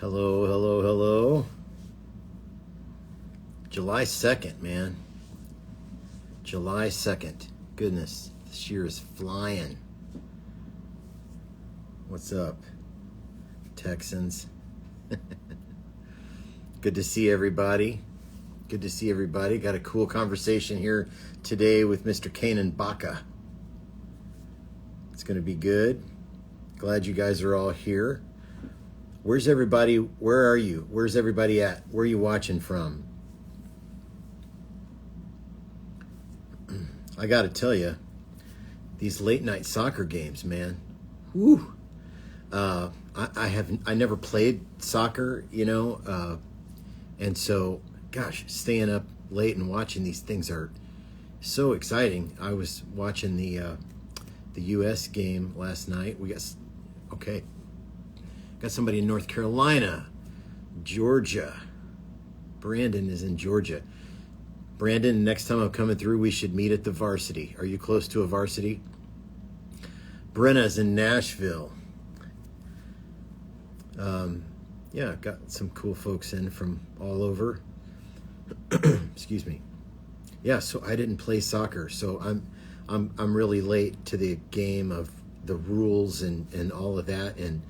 Hello, hello, hello. July 2nd, man. July 2nd. Goodness, this year is flying. What's up, Texans? Good to see everybody. Good to see everybody. Got a cool conversation here today with Mr. Canaan Baca. It's going to be good. Glad you guys are all here. Where's everybody? Where are you? Where's everybody at? Where are you watching from? I got to tell you, these late night soccer games, man. Whew. I never played soccer, and so, gosh, staying up late and watching these things are so exciting. I was watching the U.S. game last night. Got somebody in North Carolina, Georgia. Brandon is in Georgia. Brandon, next time I'm coming through, we should meet at the varsity. Are you close to a varsity? Brenna's in Nashville. Got some cool folks in from all over. Excuse me. Yeah, so I didn't play soccer, so I'm really late to the game of the rules and all of that. And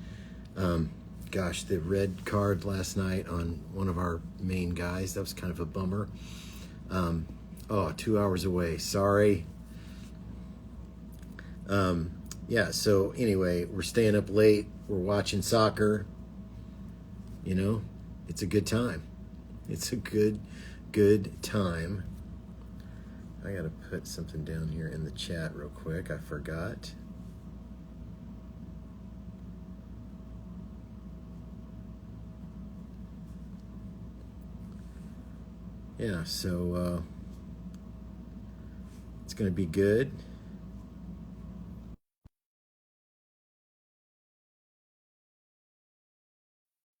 the red card last night on one of our main guys, that was kind of a bummer. 2 hours away. Sorry. So anyway, we're staying up late. We're watching soccer. It's a good time. It's a good time. I got to put something down here in the chat real quick. I forgot. Yeah, so it's going to be good.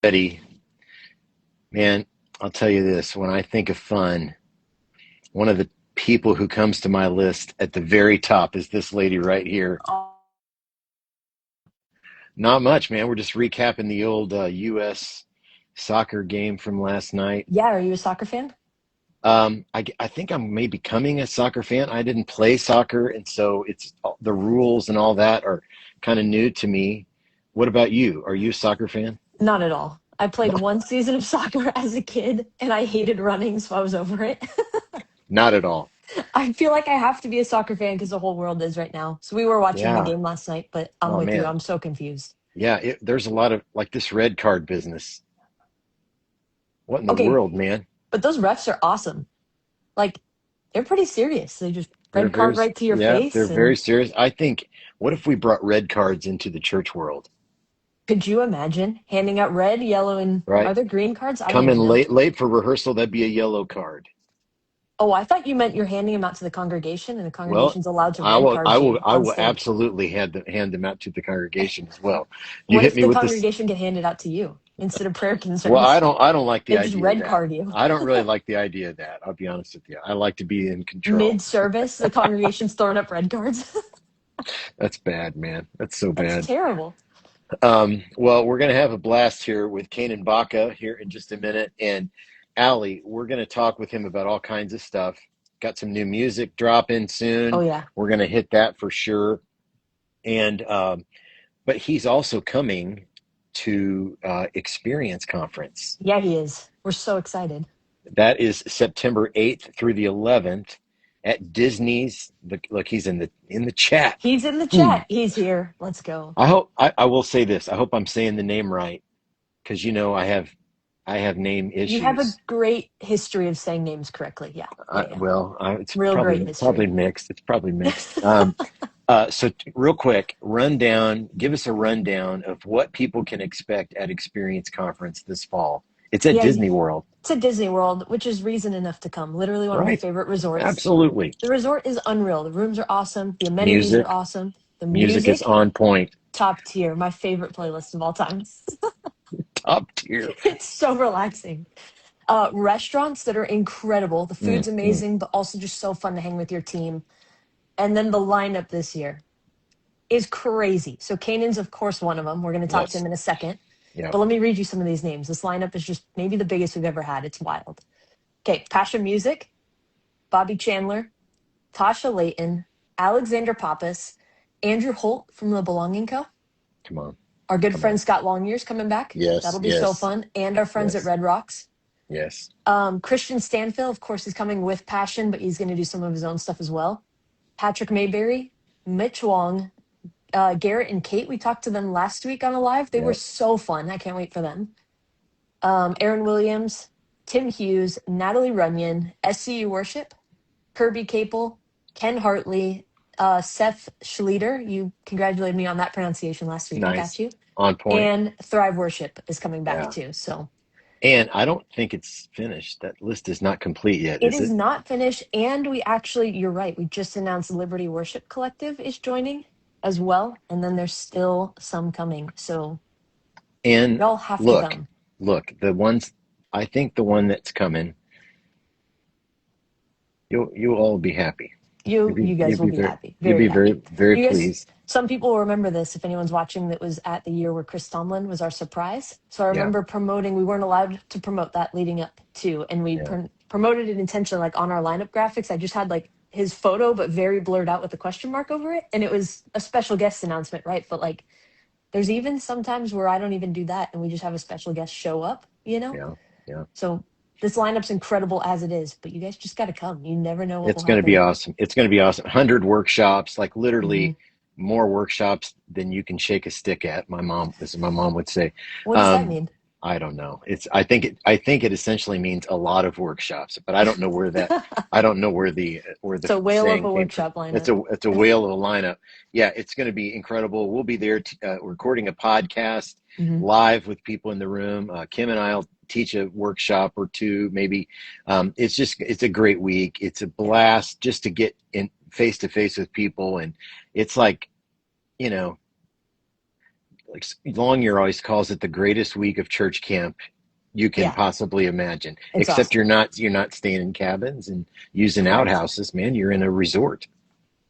Betty, man, I'll tell you this. When I think of fun, one of the people who comes to my list at the very top is this lady right here. Not much, man. We're just recapping the old U.S. soccer game from last night. Yeah, are you a soccer fan? I think I'm maybe becoming a soccer fan. I didn't play soccer, and so it's the rules and all that are kind of new to me. What about you? Are you a soccer fan? Not at all. I played one season of soccer as a kid, and I hated running, so I was over it. Not at all. I feel like I have to be a soccer fan because the whole world is right now. So we were watching the Yeah. game last night, but I'm Oh, with you. man. I'm so confused. Yeah, there's a lot of like this red card business. What in the Okay, world, man? but those refs are awesome. Like, they're pretty serious. They just They're red very, card right to your yeah, they're face. very And serious. I think, what if we brought red cards into the church world, could you imagine handing out red, yellow, and are right? there green cards? I don't Come in even know. late for rehearsal, that'd be a yellow card. Oh, I thought you meant you're handing them out to the congregation, and the Well, congregation's allowed to I red will, card I will, you I on will stage. absolutely hand them out to the congregation as well. You What hit if me the with this. congregation can hand it out to you instead of prayer Well, concerns? I don't like the They just idea of red that. card you. I don't really like the idea of that. I'll be honest with you. I like to be in control. Mid-service, the congregation's throwing up red cards. That's bad, man. That's so That's bad. terrible. Well, we're going to have a blast here with Canaan Baca here in just a minute. And Ally, we're going to talk with him about all kinds of stuff. Got some new music dropping Oh, soon. yeah. We're going to hit that for sure. And but he's also coming to Experience Conference. Yeah, he is. We're so excited. That is September 8th through the 11th at Disney's. Look, he's in the chat. He's in the chat. He's here. Let's go. I will say this. I hope I'm saying the name right because I have name You have a issues. great history of saying names correctly. Yeah. Yeah. It's Real great probably history. mixed. It's probably mixed. Real quick, give us a rundown of what people can expect at Experience Conference this fall. It's at Yeah, Disney World, it's at Disney World, which is reason enough to come. Literally one of my right? favorite resorts. Absolutely. The resort is unreal. The rooms are awesome. The amenities are Music, awesome. The music is music, on point, top tier. My favorite playlist of all time. top tier. It's so relaxing. Restaurants that are incredible. The food's Mm. amazing, but also just so fun to hang with your team. And then the lineup this year is crazy. So Canaan's, of course, one of them. We're going to talk to Yes. him in a second. Yeah. But let me read you some of these names. This lineup is just maybe the biggest we've ever had. It's wild. Okay, Passion Music, Bobby Chandler, Tasha Layton, Alexander Pappas, Andrew Holt from the Belonging Co. Come on. Our good Come on. friend Scott Longyear's coming back. Yes. That'll be so Yes. fun. And our friends at Yes. Red Rocks. Yes. Christian Stanfill, of course, is coming with Passion, but he's going to do some of his own stuff as well. Patrick Mayberry, Mitch Wong, Garrett and Kate. We talked to them last week on a live. They were Yep. so fun. I can't wait for them. Aaron Williams, Tim Hughes, Natalie Runyon, SCU Worship, Kirby Capel, Ken Hartley, Seth Schleter. You congratulated me on that pronunciation last week. I got Nice. you. On point. And Thrive Worship is coming back Yeah. too. So And I don't think it's finished. That list is not complete yet, it is is it? not finished. And we actually, you're right, we just announced Liberty Worship Collective is joining as well. And then there's still some coming. So And y'all have to look, come. look, the ones I think the one that's coming, you'll all be happy. You guys will be happy, You'll very be happy. very You guys, pleased. some people will remember this if anyone's watching that was at the year where Chris Tomlin was our surprise. So I Yeah. remember promoting, we weren't allowed to promote that leading up to, and we Yeah. promoted it intentionally, like on our lineup graphics. I just had like his photo, but very blurred out with a question mark over it. And it was a special guest announcement, right? But like, there's even sometimes where I don't even do that and we just have a special guest show up, you know? Yeah. Yeah. So this lineup's incredible as it is, but you guys just got to come. You never know what It's will going to be happen. awesome. It's going to be awesome. 100 workshops, like Hmm. literally more workshops than you can shake a stick at. This is my mom would say. What does that Um, mean? I don't know. I think it essentially means a lot of workshops, but I don't know I don't know where the So whale of saying a came from. workshop lineup. It's a whale of a lineup. Yeah, it's going to be incredible. We'll be there recording a podcast Hmm. live with people in the room. Kim and I'll teach a workshop or two, maybe. It's a great week. It's a Yeah. blast just to get in face to face with people, and it's like, you know, like Longyear always calls it the greatest week of church camp you can Yeah. possibly imagine. It's Except awesome. you're not staying in cabins and using Correct. outhouses, man. You're in a resort,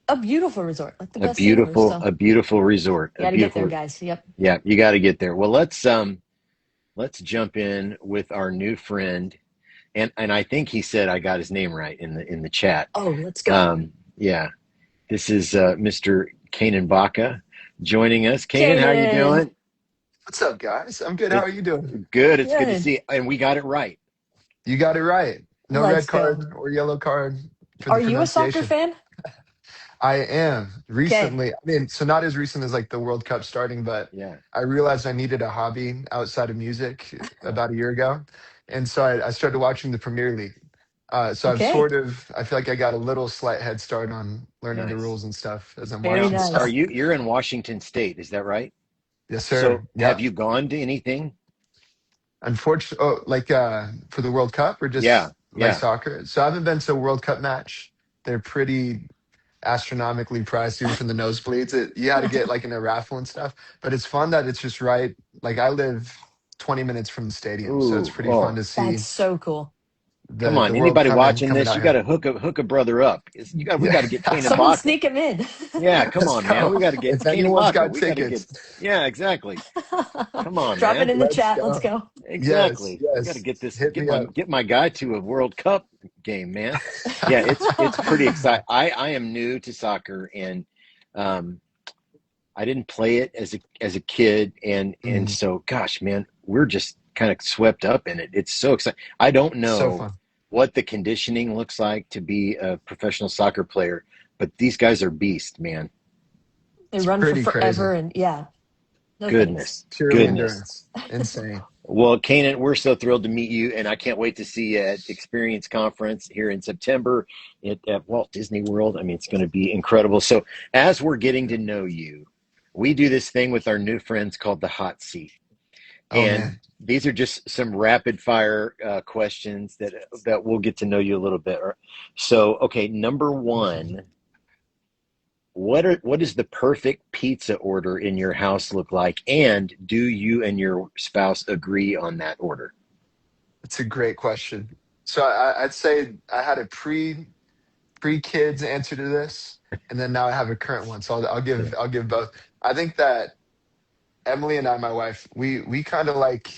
A beautiful resort, like the best thing ever. So a beautiful resort, you a got to get there, beautiful. guys. Yep. Yeah, you got to get there. Well, let's jump in with our new friend, and I think he said I got his name right in the chat. Oh, let's go. Yeah, this is Mr. Canaan Baca joining us. Canaan, how you Kanan. doing? What's up, guys? I'm good. How It are you doing? good. It's good to Good. see you. And we got it right. You got it right. No red Let's go. card or yellow card for Are the you a soccer pronunciation. fan? I am Okay. recently, I mean, so not as recent as like the World Cup starting, but Yeah. I realized I needed a hobby outside of music about a year ago. And so I started watching the Premier League. So Okay. I feel like I got a little slight head start on learning the Nice. rules and stuff as I'm Very Now, watching are stuff. nice. you're in Washington State, is that right? Yes, sir. So have Yep. you gone to anything? Unfortunately, oh, like for the World Cup or Yeah. just like Yeah. soccer. So I haven't been to a World Cup match. They're pretty astronomically priced, even from the nosebleeds. You had to get like in a raffle and stuff. But it's fun that it's just right. Like I live 20 minutes from the stadium, so it's Ooh. pretty fun Oh, to That's see so cool. come the on. world Anybody watching coming this, out you got here. to hook a brother up. We Yeah, got to get Canaan Someone Baca. sneak him in. Yeah. Come let's on, man. go. We got to get If Canaan anyone's Baca. got We got to get. tickets, Yeah. Exactly. Come on, Drop it man. in the let's chat. Let's go. go. Yes, Exactly. We got to yes. get this. Hit me up. Get my guy to a World Cup game, man. Yeah. It's pretty exciting. I am new to soccer, and um, I didn't play it as a kid, and Mhm. so gosh, man, we're just kind of swept up in it. It's so exciting. I don't So know fun. what the conditioning looks like to be a professional soccer player, but these guys are beasts, man. They It's run for pretty crazy. forever. And yeah, no thanks. Goodness, Purely goodness. endurance. Insane. Well, Kanan, we're so thrilled to meet you, and I can't wait to see you at Experience Conference here in September at Walt Disney World. I mean, it's going to be incredible. So, as we're getting to know you, we do this thing with our new friends called the hot seat. Oh And man. these are just some rapid fire questions that we'll get to know you a little bit. So, okay, number one, what does the perfect pizza order in your house look like? And do you and your spouse agree on that order? It's a great question. So I'd say I had a pre kids answer to this, and then now I have a current one. So Yeah. I'll give both. I think that Emily and I, my wife, we kind of like,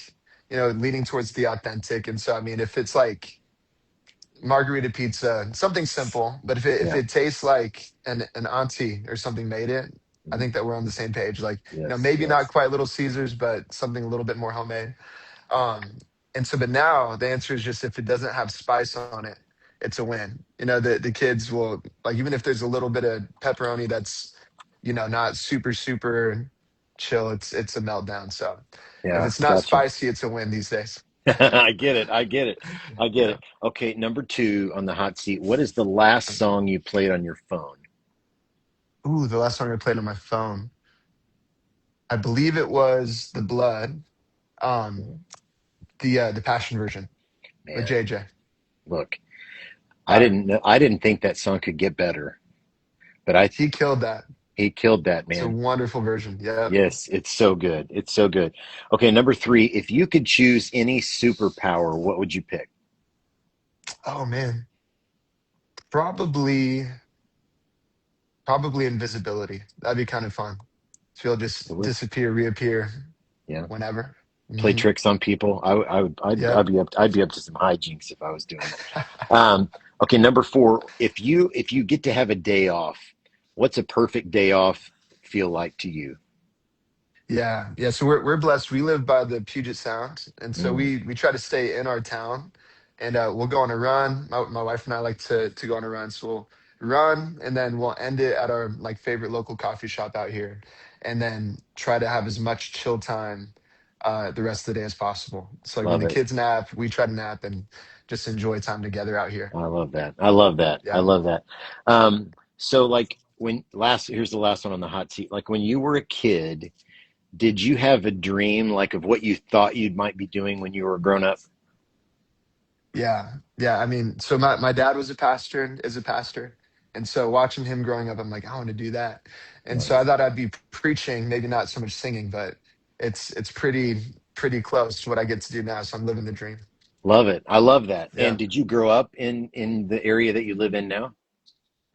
leaning towards the authentic. And so, I mean, if it's like margarita pizza, something simple, but if Yeah. it tastes like an auntie or something made it, I think that we're on the same page. Like, Yes. maybe not Yes. quite Little Caesars, but something a little bit more homemade. And so, but now the answer is just if it doesn't have spice on it, it's a win. The kids will like, even if there's a little bit of pepperoni that's, not super chill, it's a meltdown. So if Yeah. it's not Gotcha. spicy, it's a win these days. I get it. I get it. I get Yeah. it. Okay, number two on the hot seat. What is the last song you played on your phone? Ooh, the last song I played on my phone, I believe it was The Blood, um, the Passion version with Man, JJ. look, Fire. I didn't think that song could get better, but I He killed that. he killed that, It's a man. wonderful version. Yep. Yes, it's so good. It's so good. Okay, number three. If you could choose any superpower, what would you pick? Oh man, probably probably invisibility. That'd be kind of fun. So you'll just Really? disappear, reappear Yeah. whenever. Play Hmm. tricks on people. Yep. I'd be up to some hijinks if I was doing it. Um, okay, number four. If you get to have a day off, what's a perfect day off feel like to you? Yeah, yeah. So we're blessed. We live by the Puget Sound, and so Mm, we try to stay in our town, and we'll go on a run. My wife and I like to go on a run, so we'll run, and then we'll end it at our like favorite local coffee shop out here, and then try to have as much chill time the rest of the day as possible. So like when love the it. kids nap, we try to nap and just enjoy time together out here. I love that. I love that. I Yeah. love that. So like when last here's the last one on the hot seat. Like when you were a kid, did you have a dream like of what you thought you might be doing when you were grown up? Yeah, yeah. I mean, so my dad was a pastor and is a pastor, and so watching him growing up, I'm like, I want to do that. And so I Nice. thought I'd be preaching, maybe not so much singing, but it's pretty close to what I get to do now. So I'm living the dream. Love it. I love that. And Yeah. did you grow up in the area that you live in now?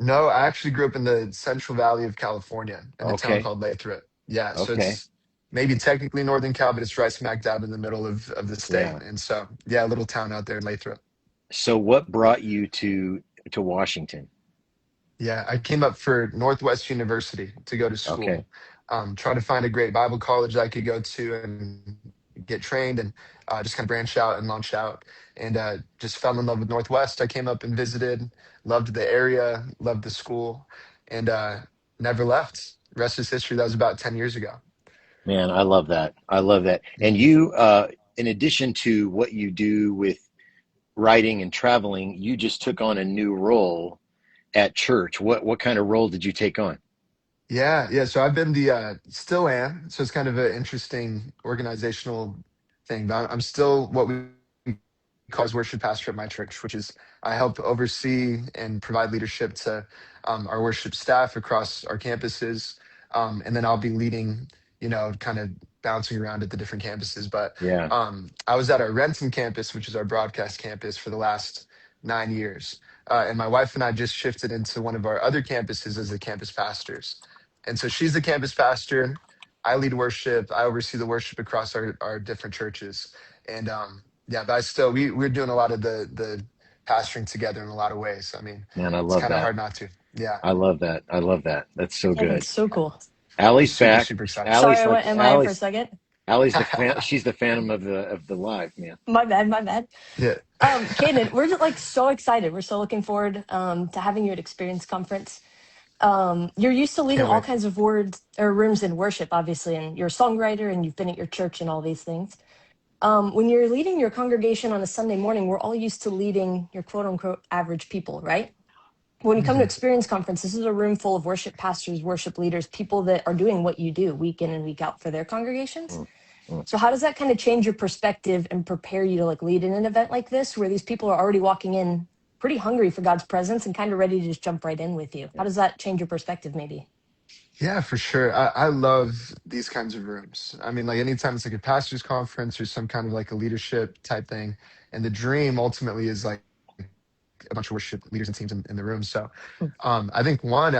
No, I actually grew up in the Central Valley of California in a town Okay. called Lathrop. Yeah, so Okay. it's maybe technically Northern Cal, but it's right smack dab in the middle of the state. Yeah. And so yeah, a little town out there in Lathrop. So what brought you to Washington? Yeah, I came up for Northwest University to go to Okay. school, try to find a great Bible college I could go to and get trained and just kind of branch out and launch out. And just fell in love with Northwest. I came up and visited, loved the area, loved the school, and never left. Rest is history. That was about 10 years ago. Man, I love that. I love that. And Mhm. you in addition to what you do with writing and traveling, you just took on a new role at church. What kind of role did you take on? Yeah, yeah. So I've been still am. So it's kind of an interesting organizational thing, but I'm still what we call as worship pastor at my church, which is I help oversee and provide leadership to our worship staff across our campuses, and then I'll be leading, kind of bouncing around at the different campuses. But Yeah. I was at our Renton campus, which is our broadcast campus, for the last 9 years, and my wife and I just shifted into one of our other campuses as the campus pastors. And so she's the campus pastor. I lead worship. I oversee the worship across our different churches. And yeah, but I still we're doing a lot of the pastoring together in a lot of ways. I mean, Man, I it's love kind of that. hard not to. Yeah, I love that. I love that. That's so Yeah, that's good. so cool. I'm Allie's super back. super excited. Sorry, Allie's I like went MIA for a Allie's second. Allie's she's the phantom of the live, man. My bad, my bad. Yeah, Kanan, we're just like so excited. We're so looking forward to having you at Experience Conference. You're used to leading can't all wait. kinds of words or rooms in worship, obviously, and you're a songwriter and you've been at your church and all these things. When you're leading your congregation on a Sunday morning, we're all used to leading your quote unquote average people, right? When you come to Mhm. Experience Conference, this is a room full of worship pastors, worship leaders, people that are doing what you do week in and week out for their congregations. Mm, mm. So how does that kind of change your perspective and prepare you to like lead in an event like this where these people are already walking in pretty hungry for God's presence and kind of ready to just jump right in with you? How Yeah. does that change your perspective maybe? Yeah, for sure. I love these kinds of rooms. I mean, like anytime it's like a pastors conference or some kind of like a leadership type thing, and the dream ultimately is like a bunch of worship leaders and teams in the room. So I think one,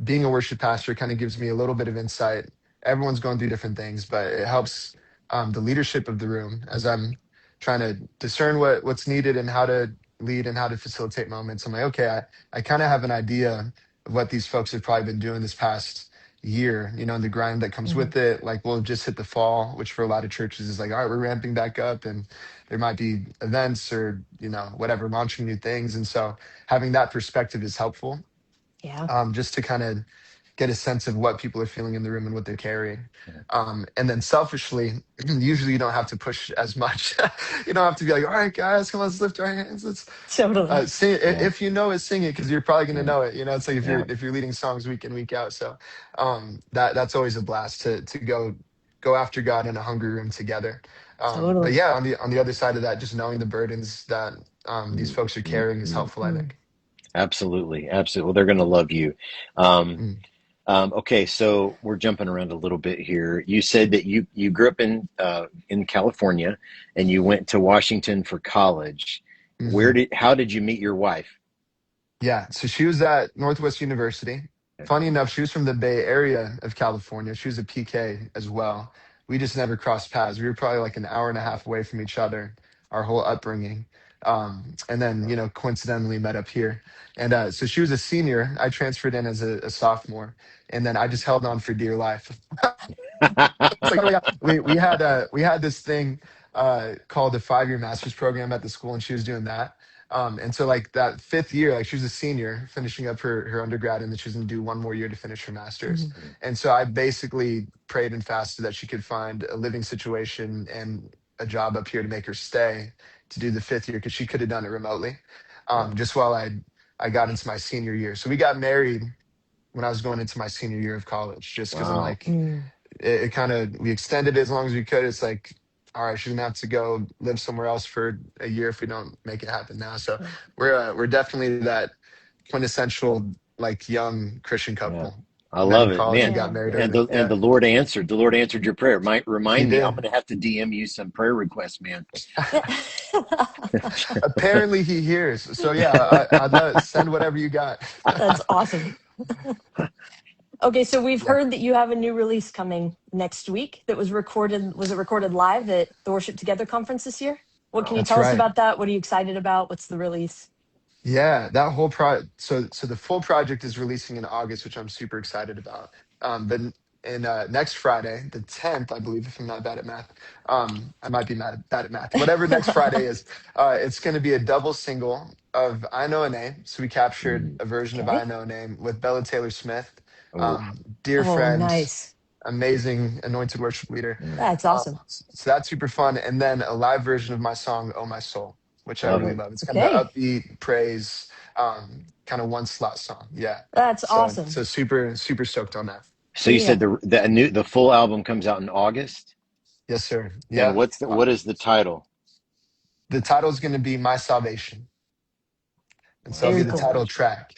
being a worship pastor kind of gives me a little bit of insight everyone's going through different things, but it helps the leadership of the room as I'm trying to discern what's needed and how to lead and how to facilitate moments. I'm like, okay, I kind of have an idea of what these folks have probably been doing this past year, and the grind that comes Mhm. with it. Like we'll just hit the fall, which for a lot of churches is like, all right, we're ramping back up and there might be events or, whatever, launching new things. And so having that perspective is helpful, Yeah. just to kind of get a sense of what people are feeling in the room and what they're carrying. Yeah. And then selfishly, usually you don't have to push as much. You don't have to be like, all right, guys, come on, let's lift our hands. Let's Totally. sing. Yeah. If you know it, sing it because you're probably going to Yeah. know it. It's like Yeah. if you're leading songs week in, week out. So that's always a blast to go after God in a hungry room together. But Totally. yeah, on the other side of that, just knowing the burdens that these Mm, folks are mm, carrying is mm. helpful, I Mm. think. Absolutely. Absolutely. Well, they're going to love you. Um, Mm, okay, so we're jumping around a little bit here. You said that you grew up in California, and you went to Washington for college. mhm. How did you meet your wife? Yeah, so she was at Northwest University. Funny enough, she was from the Bay Area of California. She was a PK as well. We just never crossed paths. We were probably like an hour and a half away from each other, our whole upbringing. And then, coincidentally met up here. And so she was a senior. I transferred in as a sophomore. And then I just held on for dear life. It's like, oh my God, we had this thing called the 5-year master's program at the school, and she was doing that. And so like that 5th year, like she was a senior finishing up her undergrad, and then she was gonna do one more year to finish her master's. Mhm. And so I basically prayed and fasted that she could find a living situation and a job up here to make her stay to do the 5th year because she could have done it remotely. Yeah. Just while I got into my senior year. So we got married when I was going into my senior year of college, just because I'm Wow. like, Mm. it kind of we extended it as long as we could. It's like, all right, she's gonna have to go live somewhere else for a year if we don't make it happen now. So Yeah. we're definitely that quintessential like young Christian Yeah. couple. I Met in love it, college and man. got Yeah. married And early. the Yeah, Lord answered. The Lord answered your prayer. Might he remind me. I'm did. going to have to DM you some prayer requests, man. Apparently he hears. So yeah, I'd love send whatever you got. That's awesome. Okay, so we've Yeah, heard that you have a new release coming next week that was recorded. Was it recorded live at the Worship Together conference this year? What can you that's tell us right. about that? What are you excited about? What's the release? Yeah, that whole so the full project is releasing in August, which I'm super excited about. But in next Friday, the 10th, I believe, if I'm not bad at math, I might be bad at math. Whatever next Friday is, it's going to be a double single of "I Know a Name." So we captured Mm. a version of "I Okay. Know a Name" with Bella Taylor Smith, Oh, dear Oh, friend, nice. amazing anointed worship leader. mm. That's awesome. So that's super fun. And then a live version of my song, Oh My Soul, which I Love really it. love. It's kind of Okay. an upbeat praise, kind of one slot song. Yeah. That's So awesome. super, super stoked on that. So you said Yeah. the full album comes out in August, Yes, sir. and Yep. what is the title? The title is going to be My Salvation. And so My that'll be Very the cool. title salvation. track.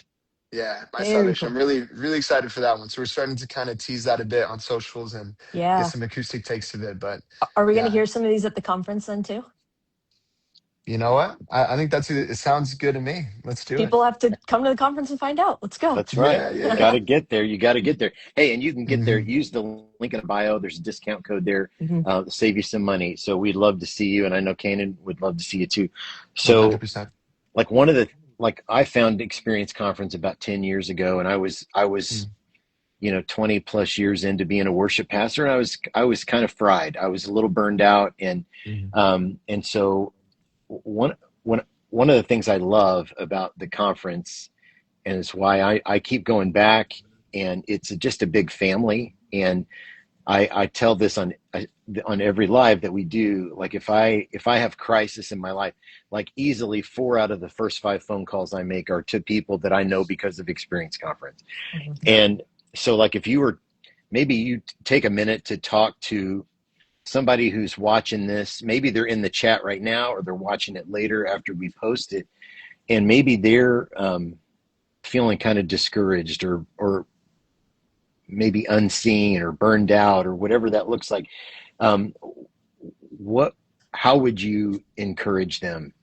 Yeah, My Very Salvation. I'm cool. really, really excited for that one. So we're starting to kind of tease that a bit on socials and get Yeah. some acoustic takes of it. But Are we going to yeah, hear some of these at the conference then too? you know what? I think it sounds good to me. Let's do it. People have to come to the conference and find out. Let's go. That's right. Yeah, You yeah. got to get there. You got to get there. Hey, and you can get there. Hmm. Use the link in the bio. There's a discount code there Mhm. to save you some money. So we'd love to see you, and I know Canaan would love to see you too. So, 100%. like one of the like I found Experience Conference about 10 years ago, and I was 20 plus years into being a worship pastor, and I was kind of fried. I was a little burned out, Mhm. and so one one one of the things I love about the conference, and it's why I keep going back, and it's just a big family. And I tell this on every live that we do. Like if I have crisis in my life, like easily 4 out of the first 5 phone calls I make are to people that I know because of Experience Conference. Mhm. Yeah. And so like if you were maybe you take a minute to talk to somebody who's watching this, maybe they're in the chat right now or they're watching it later after we post it, and maybe they're feeling kind of discouraged or maybe unseen or burned out or whatever that looks like. Um, what? How would you encourage them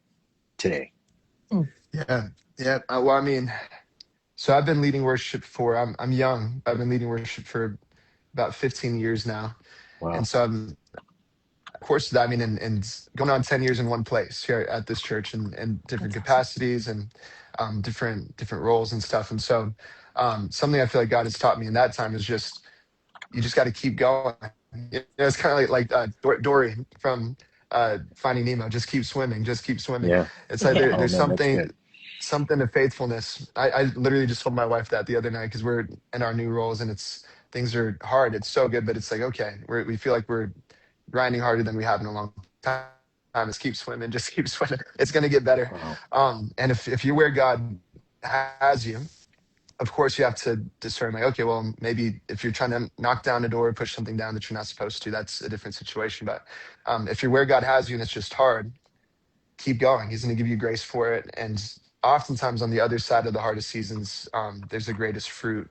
today? Mm. Yeah. Yeah. Well, I mean, so I've been leading worship I'm young. I've been leading worship for about 15 years now. And Wow. so I'm, of course, that, I mean, and going on 10 years in one place here at this church, and different That's awesome. capacities, and different roles and stuff. And so something I feel like God has taught me in that time is just, you just got to keep going. It's kind of like Dory from Finding Nemo. Just keep swimming. Just keep swimming. Yeah. It's like Yeah. Oh there's man, that's something good. something to faithfulness. I literally just told my wife that the other night, because we're in our new roles and it's things are hard. It's so good, but it's like, okay, we feel like we're grinding harder than we have in a long time. Just keep swimming. Just keep swimming. It's gonna get better. Wow. And if you're where God has you, of course you have to discern, like, okay, well, maybe if you're trying to knock down a door or push something down that you're not supposed to, that's a different situation. But if you're where God has you and it's just hard, keep going. He's going to give you grace for it. And oftentimes on the other side of the hardest seasons, there's the greatest fruit.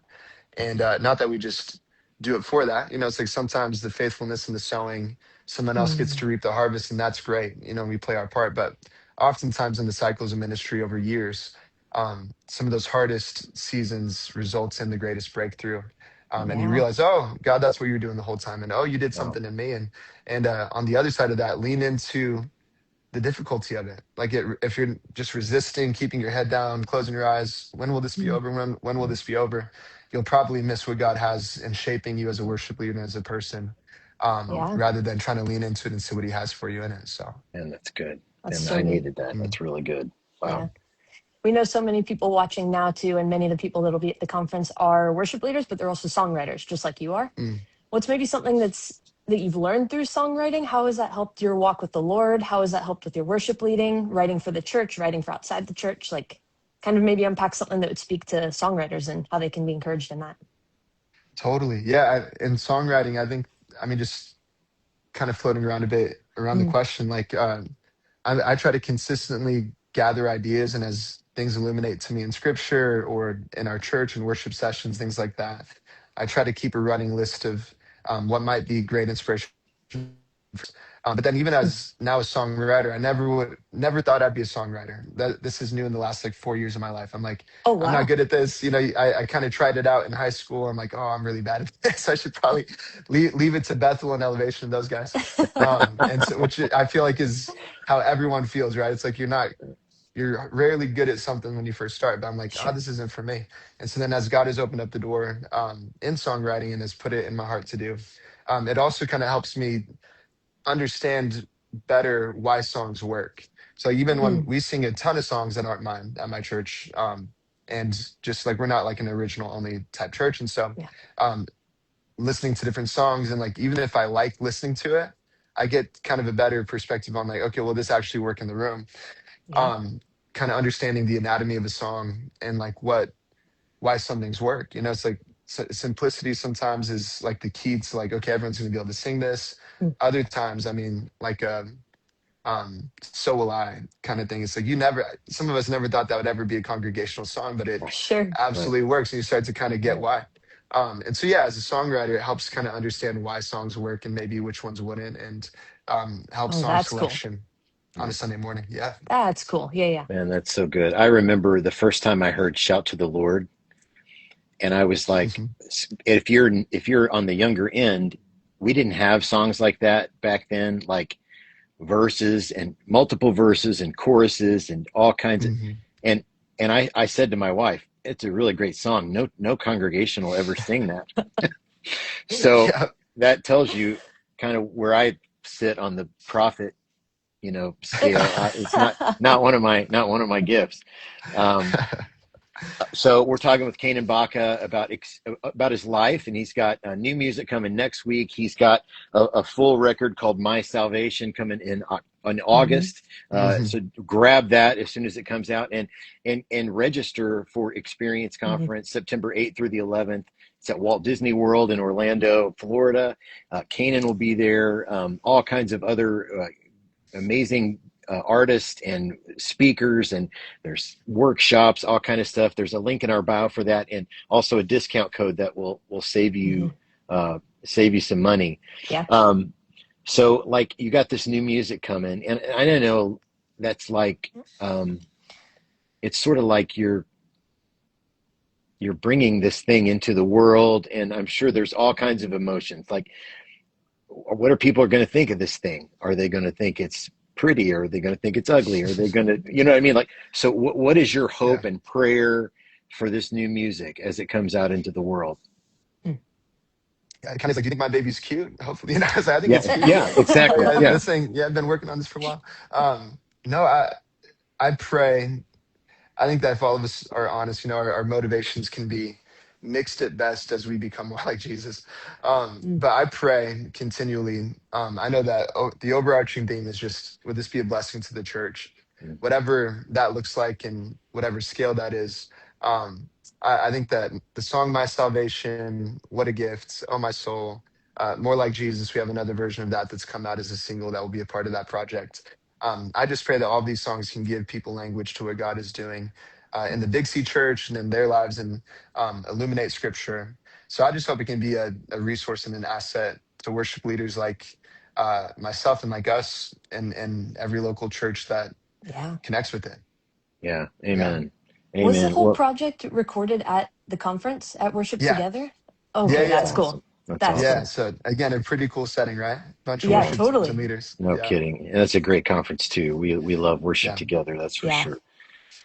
And not that we just do it for that. It's like sometimes the faithfulness and the sowing, someone else gets Mm, to reap the harvest, and that's great. We play our part. But oftentimes in the cycles of ministry over years, some of those hardest seasons results in the greatest breakthrough. And you yeah. realize, oh God, that's what you're doing the whole time, and oh, you did Wow. something in me. And on the other side of that, lean into the difficulty of it. Like, if you're just resisting, keeping your head down, closing your eyes, when will this be Mm, over? When will this be over? You'll probably miss what God has in shaping you as a worship leader and as a person, Oh yeah. rather than trying to lean into it and see what He has for you in it. So, man, that's good. That's And so I good. needed that. mm, That's really good. Wow. Yeah. We know so many people watching now too, and many of the people that'll be at the conference are worship leaders, but they're also songwriters, just like you are. mm. What's maybe something that you've learned through songwriting? How has that helped your walk with the Lord? How has that helped with your worship leading, writing for the church, writing for outside the church? Like, kind of maybe unpack something that would speak to songwriters and how they can be encouraged in that. Totally. Yeah. In songwriting, I think, I mean, just kind of floating around a bit around the Mm, question, like, I try to consistently gather ideas, and as things illuminate to me in scripture or in our church and worship sessions, things like that, I try to keep a running list of what might be great inspiration. But then, even mm. as now a songwriter, I never thought I'd be a songwriter. This is new in the last like 4 years of my life. I'm like, Oh, I'm not wow. good at this. I kind of tried it out in high school. I'm like, oh, I'm really bad at this. I should probably leave it to Bethel and Elevation and those guys. And so, which I feel like is how everyone feels, right? It's like you're rarely good at something when you first start, but I'm like, oh, Sure. this isn't for me. And so then, as God has opened up the door in songwriting and has put it in my heart to do, it also kind of helps me understand better why songs work. So even when Mm, we sing a ton of songs that aren't mine at my church, and just like we're not like an original only type church, and so yeah. um, listening to different songs, and like even if I like listening to it, I get kind of a better perspective on, like, okay, will this actually work in the room? Yeah. Um, Kind of understanding the anatomy of a song and like why some things work. It's like simplicity sometimes is like the key to, like, okay, everyone's going to be able to sing this. Mm, Other times, I mean, like so will I kind of thing. It's like, some of us never thought that would ever be a congregational song, but it sure. Right. absolutely works, and you start to kind of get Right. why. And so, yeah, as a songwriter, it helps kind of understand why songs work and maybe which ones wouldn't, and help Oh, song that's cool. selection on a Mm. Sunday morning. Yeah. That's cool. Yeah. Yeah. Man, that's so good. I remember the first time I heard "Shout to the Lord," and I was like, Hmm. if you're on the younger end, we didn't have songs like that back then, like verses and multiple verses and choruses and all kinds of, Hmm. and I said to my wife, it's a really great song. No congregation will ever sing that. So Yeah. that tells you kind of where I sit on the prophet, scale. It's not one of my gifts. Um, so we're talking with Canaan Baca about his life, and he's got new music coming next week. He's got a full record called "My Salvation" coming in Hmm. August. Hmm. So grab that as soon as it comes out, and register for Experience Hmm. Conference September 8th through the 11th. It's at Walt Disney World in Orlando, Florida. Canaan will be there. All kinds of other amazing artists and speakers, and there's workshops, all kind of stuff. There's a link in our bio for that, and also a discount code that will Hmm. save you some money. Yeah. um, so like you got this new music coming, and I don't know, that's like it's sort of like you're bringing this thing into the world, and I'm sure there's all kinds of emotions. Like, what are people going to think of this thing? Are they going to think it's pretty? Or are they going to think it's ugly? Are they going to, you know what I mean? Like, so what is your Yeah. hope and prayer for this new music as it comes out into the world? Mm. Yeah, kind of like, do you think my baby's cute? Hopefully, you know, so I think Yeah, it's cute. yeah, exactly. Yeah. This thing, yeah, I've been working on this for a while. No, I pray. I think that if all of us are honest, you know, our motivations can be mixed at best as we become more like Jesus. Mm. But I pray continually. I know that the overarching theme is just, would this be a blessing to the church? Whatever that looks like and whatever scale that is. Um, I think that the song My Salvation, What a Gift, Oh My Soul, More Like Jesus, we have another version of that that's come out as a single that will be a part of that project. I just pray that all these songs can give people language to what God is doing in the Big C Church and in their lives, and illuminate Scripture. So I just hope it can be a resource and an asset to worship leaders like myself and like us, and every local church that Yeah. connects with it. Yeah. Yeah. Amen. Was the Amen. whole Well, project recorded at the conference at Worship Yeah. Together? Yeah. Okay, that's that's Yeah. cool. awesome. That's That's Yeah. awesome. cool. So again, a pretty cool setting, right? Bunch of Yeah, Yeah. worship teams and totally. leaders. No Yeah. kidding. And that's a great conference too. We love worship Yeah. together. That's for Yeah. sure.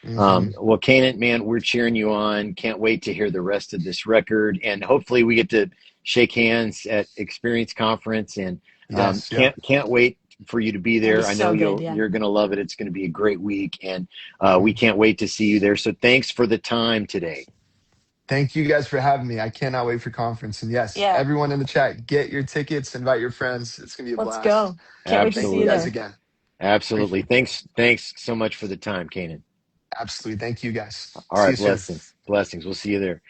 Hmm. Well, Canaan, man, we're cheering you on. Can't wait to hear the rest of this record, and hopefully we get to shake hands at Experience Conference. And Yes. Yep. can't wait for you to be That'd be there. I know so good. Yeah. you're gonna love it. It's gonna be a great week, and we Mhm. can't wait to see you there. So thanks for the time today. Thank you guys for having me. I cannot wait for conference. And yes, Yeah. everyone in the chat, get your tickets, invite your friends. It's gonna be a Let's blast. go. Can't wait to Thank see you you guys Absolutely, there. again. absolutely. Appreciate it. Thanks so much for the time, Canaan. Absolutely. Thank you guys. All See right, you soon. blessings. We'll see you there.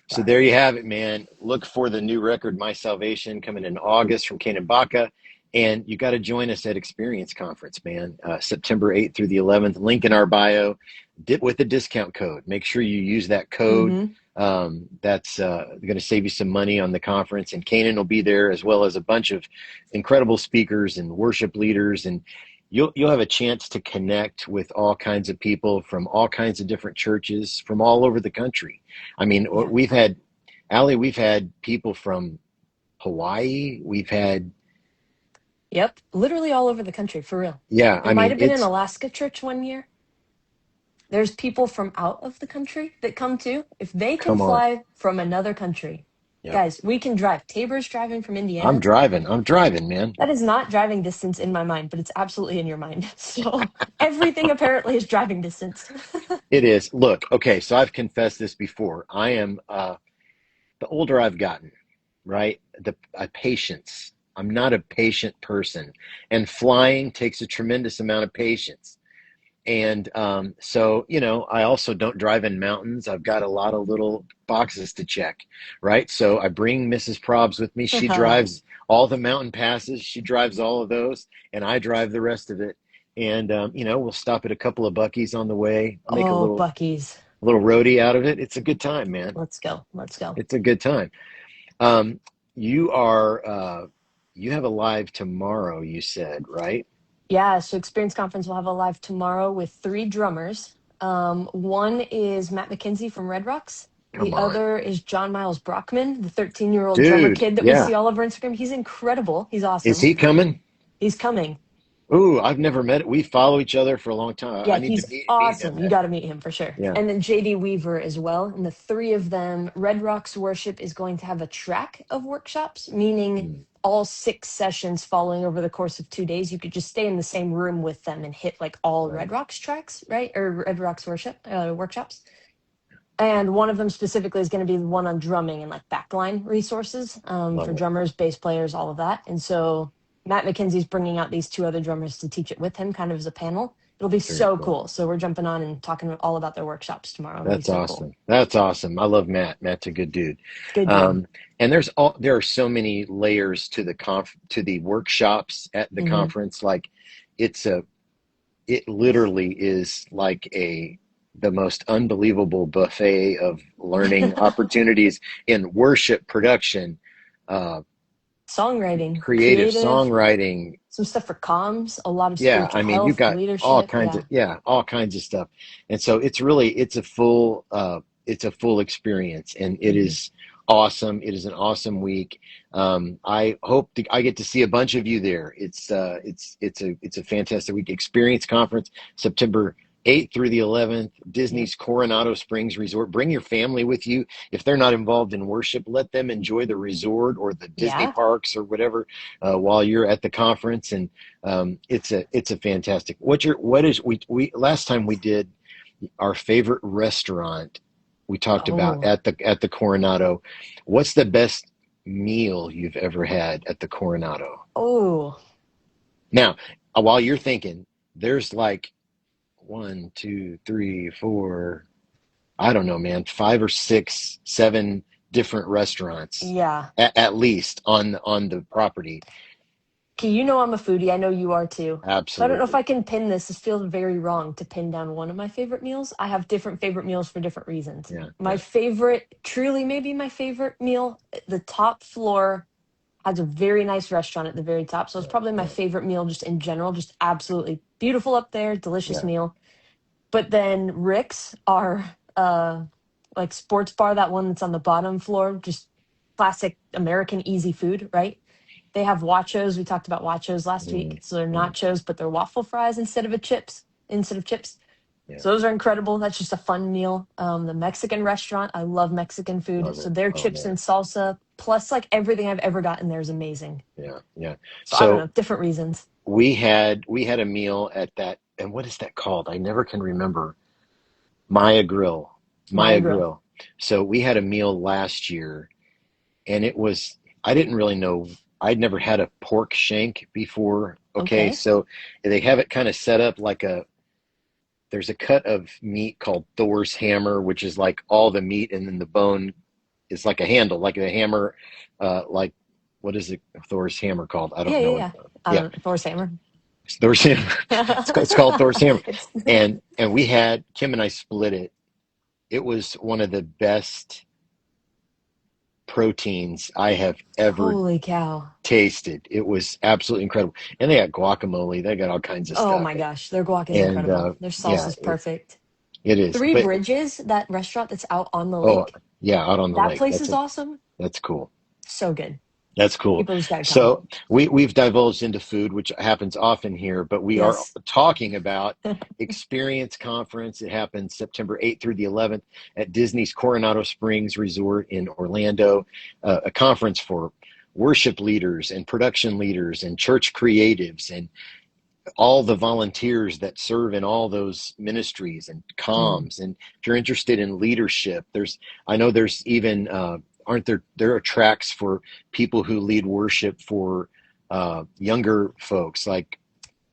So Bye. there you have it, man. Look for the new record, My Salvation, coming in August from Canaan Baca. And you got to join us at Experience Conference, man. September 8th through the 11th. Link in our bio. Dip with the discount code. Make sure you use that code. Mm-hmm. That's going to save you some money on the conference. And Canaan will be there, as well as a bunch of incredible speakers and worship leaders. And you'll have a chance to connect with all kinds of people from all kinds of different churches from all over the country. I mean, Yeah. we've had people from Hawaii. We've had, Yep. Literally all over the country, for real. yeah, There I might mean, have been an it's, Alaska church one year. There's people from out of the country that come too. If they can come on. fly from another country, Yep. guys, we can drive. Tabor's driving from Indiana. I'm driving, man. That is not driving distance in my mind, but it's absolutely in your mind. So everything apparently is driving distance. It is. Look, okay, so I've confessed this before. I am, the older I've gotten, right? Patience. I'm not a patient person, and flying takes a tremendous amount of patience. And so, I also don't drive in mountains. I've got a lot of little boxes to check, right? So I bring Mrs. Probs with me. She drives all the mountain passes. She drives all of those, and I drive the rest of it. And we'll stop at a couple of Buc-ee's on the way. I'll make a Oh, little Bucky's. roadie out of it. It's a good time, man. Let's go. Let's go. It's a good time. Um, you are you have a live tomorrow, you said, right? Yeah, so Experience Conference will have a live tomorrow with three drummers. One is Matt McKenzie from Red Rocks. The Come on, other is John Miles Brockman, the 13-year-old drummer dude. kid that we Yeah. see all over Instagram. He's incredible. He's Is awesome. he coming? He's coming. Ooh, I've never met. We follow each other for a long time. I Yeah, need to he's meet him, awesome. You man. got to meet him for sure. Yeah. And then JD Weaver as well. And the three of them, Red Rocks Worship is going to have a track of workshops, meaning Mm, all 6 sessions following over the course of 2 days. You could just stay in the same room with them and hit like all right. Red Rocks tracks, right? Or Red Rocks Worship workshops. And one of them specifically is going to be the one on drumming and like backline resources Love for it. drummers, bass players, all of that. And so Matt McKenzie's bringing out these two other drummers to teach it with him, kind of as a panel. It'll be Very so cool. cool. So we're jumping on and talking all about their workshops tomorrow. It'll be That's so cool. awesome. That's awesome. I love Matt. Matt's a good dude. Good dude. Um, and there are so many layers to the workshops at the Hmm. conference. Like it's it literally is like the most unbelievable buffet of learning opportunities in worship production, uh, Songwriting, creative creative, songwriting. some stuff for comms, a lot of Yeah, I spiritual mean, you've health, got leadership. Yeah. all kinds of stuff. And so it's a full it's a full experience, and it Hmm. is awesome. It is an awesome week. I hope I get to see a bunch of you there. It's a fantastic week. Experience Conference, September 8th through the 11th, Yep. Disney's Coronado Springs Resort. Bring your family with you. If they're not involved in worship, let them enjoy the resort or the Disney Yeah. parks or whatever while you're at the conference. And it's a fantastic. What is we last time we did our favorite restaurant we talked about Oh. at the Coronado. What's the best meal you've ever had at the Coronado? Oh. Now, while you're thinking, there's like one, two, three, four, I don't know, man, five or six, seven different restaurants Yeah. at least on the property. Okay, you know I'm a foodie. I know you are too. So I don't know if Absolutely. I can pin this. This feels very wrong to pin down one of my favorite meals. I have different favorite meals for different reasons. Yeah, My yeah, favorite, truly maybe my favorite meal, the top floor has a very nice restaurant at the very top. So it's probably my yeah, favorite meal just in general. Just absolutely beautiful up there, delicious yeah. meal. But then Rick's, our like sports bar, that one that's on the bottom floor, just classic American easy food, right? They have nachos. We talked about nachos last week. Mm, So they're mm, nachos, but they're waffle fries instead of chips. yeah. So those are incredible. That's just a fun meal. The Mexican restaurant, I love Mexican food. Love So it. their Oh chips man. and salsa, plus like everything I've ever gotten there is amazing. Yeah, yeah. So I don't So know, different reasons. we had a meal at that, and what is that called? I never can remember. Maya Grill. Maya Maya Grill. Grill. So we had a meal last year, and I didn't really know. I'd never had a pork shank before. Okay, Okay. so they have it kind of set up like there's a cut of meat called Thor's hammer, which is like all the meat, and then the bone is like a handle, like a hammer, like what is it? Thor's hammer called? I Yeah, don't yeah, know what. yeah. Yeah, Thor's hammer. Thor's hammer. It's called Thor's hammer, It's and we had Kim and I split it. It was one of the best proteins I have ever holy cow. tasted. It was absolutely incredible, and they got guacamole. They got all kinds of Oh stuff, my gosh, their guac is and incredible. Their yeah, salsa's perfect. it is. Three But Bridges, that restaurant that's out on the oh lake, yeah, out on the that lake. place is awesome. That's cool. So good. That's cool. People just gotta come. So we've divulged into food, which happens often here, but we are Yes. talking about Experience Conference. It happens September 8th through the 11th at Disney's Coronado Springs Resort in Orlando, a conference for worship leaders and production leaders and church creatives and all the volunteers that serve in all those ministries and Mm. comms. And if you're interested in leadership, I know there's even aren't there are tracks for people who lead worship for younger folks, like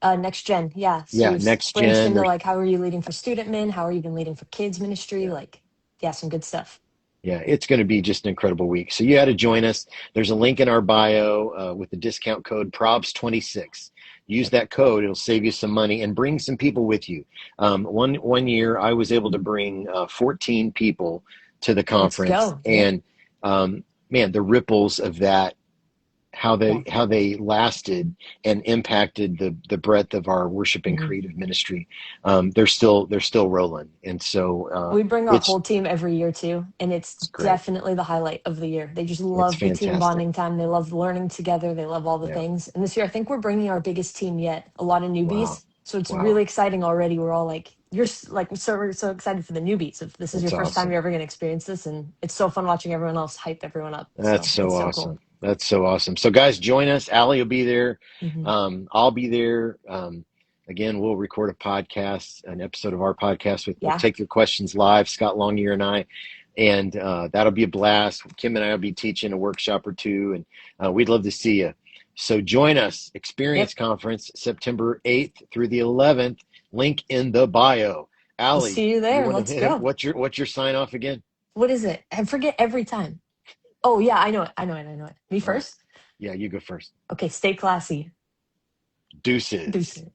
Next gen, yeah. So yeah, we've next branched gen. into There's like how are you leading for student men? How are you even leading for kids ministry? yeah. Like, yeah, some good stuff. Yeah, it's going to be just an incredible week. So you had to join us. There's a link in our bio with the discount code PROBS26. Use that code; it'll save you some money and bring some people with you. One year, I was able to bring 14 people to the Let's conference, go. Yep. and man, the ripples of that, Yeah. how they lasted and impacted the breadth of our worship and Mhm. creative ministry. They're still rolling, and so We bring our it's whole team every year too, and it's it's great. definitely the highlight of the year. They just It's love the team fantastic. bonding time. They love learning together. They love all the Yeah. things. And this year, I think we're bringing our biggest team yet. A lot of Wow. newbies, so it's Wow. really exciting already. We're all like, like, we're so excited for the newbies. If this is your That's first time awesome. you're ever going to experience this, and it's so fun watching everyone else hype everyone up. That's So so it's so cool. awesome. That's so awesome. So, guys, join us. Allie will be there. Hmm. I'll be there. Again, we'll record a podcast, an episode of our podcast with Yeah. Take Your Questions Live, Scott Longyear and I. And that'll be a blast. Kim and I will be teaching a workshop or two, and we'd love to see you. So, join us. Experience Yep. Conference, September 8th through the 11th. Link in the bio. We'll Allie, see you you there. want Let's to, go. what's your sign off again? What is it? I forget every time. Oh yeah, I know it. I know it. I know it. Me All right. first. Yeah, you go first. Okay. Stay classy. Deuces. Deuces.